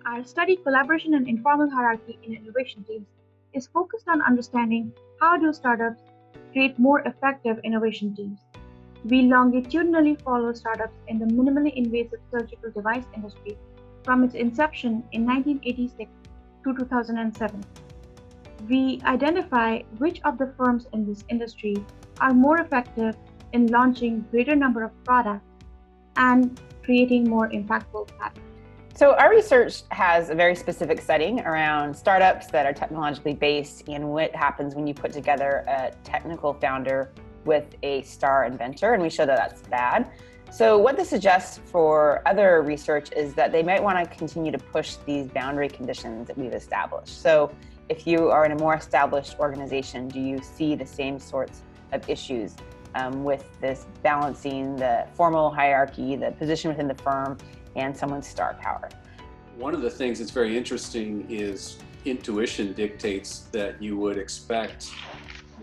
Our study, Collaboration and Informal Hierarchy in Innovation Teams, is focused on understanding how do startups create more effective innovation teams. We longitudinally follow startups in the minimally invasive surgical device industry from its inception in 1986 to 2007. We identify which of the firms in this industry are more effective in launching greater number of products and creating more impactful patents. So our research has a very specific setting around startups that are technologically based and what happens when you put together a technical founder with a star inventor, and we show that that's bad. So what this suggests for other research is that they might want to continue to push these boundary conditions that we've established. So if you are in a more established organization, do you see the same sorts of issues with this balancing the formal hierarchy, the position within the firm, and someone's star power? One of the things that's very interesting is intuition dictates that you would expect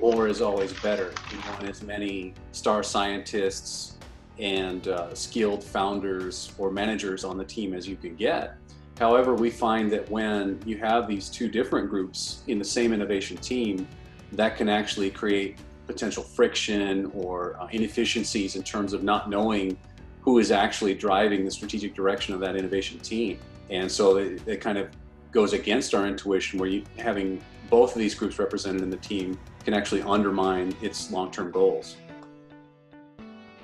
more is always better. You want as many star scientists and skilled founders or managers on the team as you can get. However, we find that when you have these two different groups in the same innovation team, that can actually create potential friction or inefficiencies in terms of not knowing who is actually driving the strategic direction of that innovation team. And so it kind of goes against our intuition, where having both of these groups represented in the team can actually undermine its long-term goals.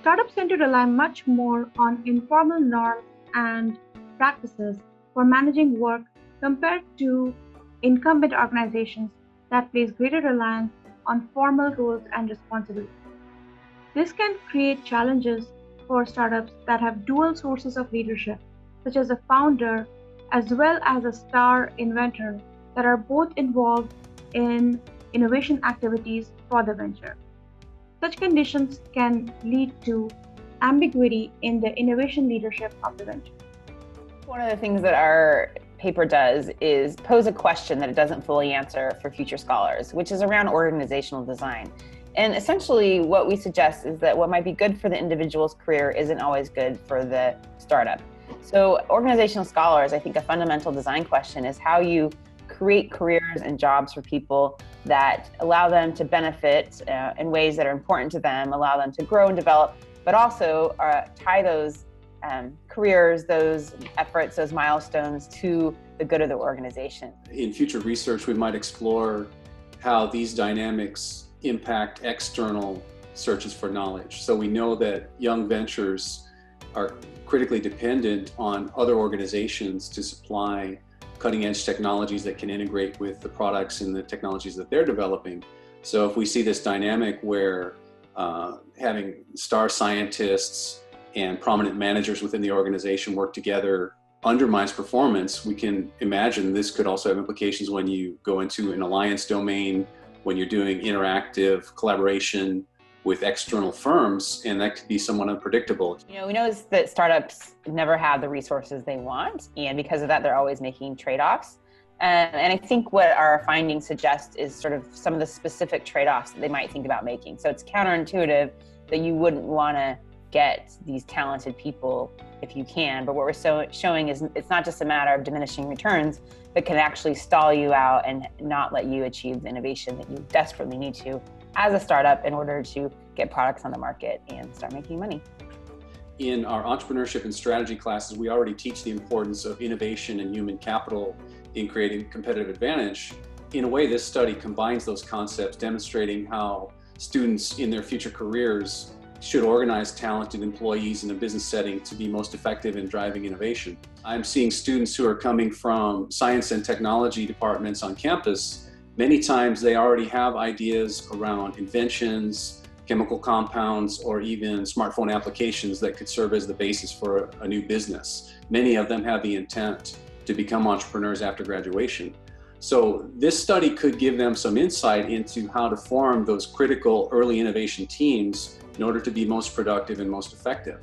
Startups tend to rely much more on informal norms and practices for managing work compared to incumbent organizations that place greater reliance on formal roles and responsibilities. This can create challenges for startups that have dual sources of leadership, such as a founder as well as a star inventor that are both involved in innovation activities for the venture. Such conditions can lead to ambiguity in the innovation leadership of the venture. One of the things that our paper does is pose a question that it doesn't fully answer for future scholars, which is around organizational design. And essentially what we suggest is that what might be good for the individual's career isn't always good for the startup. So organizational scholars, I think a fundamental design question is how you create careers and jobs for people that allow them to benefit in ways that are important to them, allow them to grow and develop, but also tie those careers, those efforts, those milestones to the good of the organization. In future research, we might explore how these dynamics impact external searches for knowledge. So we know that young ventures are critically dependent on other organizations to supply cutting-edge technologies that can integrate with the products and the technologies that they're developing. So if we see this dynamic where having star scientists and prominent managers within the organization work together undermines performance, we can imagine this could also have implications when you go into an alliance domain, when you're doing interactive collaboration with external firms, and that could be somewhat unpredictable. You know, we know that startups never have the resources they want, and because of that, they're always making trade-offs. And I think what our findings suggest is sort of some of the specific trade-offs that they might think about making. So it's counterintuitive that you wouldn't want to get these talented people if you can, but what we're showing is it's not just a matter of diminishing returns, but can actually stall you out and not let you achieve the innovation that you desperately need to as a startup in order to get products on the market and start making money. In our entrepreneurship and strategy classes, we already teach the importance of innovation and human capital in creating competitive advantage. In a way, this study combines those concepts, demonstrating how students in their future careers should organize talented employees in a business setting to be most effective in driving innovation. I'm seeing students who are coming from science and technology departments on campus. Many times they already have ideas around inventions, chemical compounds, or even smartphone applications that could serve as the basis for a new business. Many of them have the intent to become entrepreneurs after graduation. So this study could give them some insight into how to form those critical early innovation teams in order to be most productive and most effective.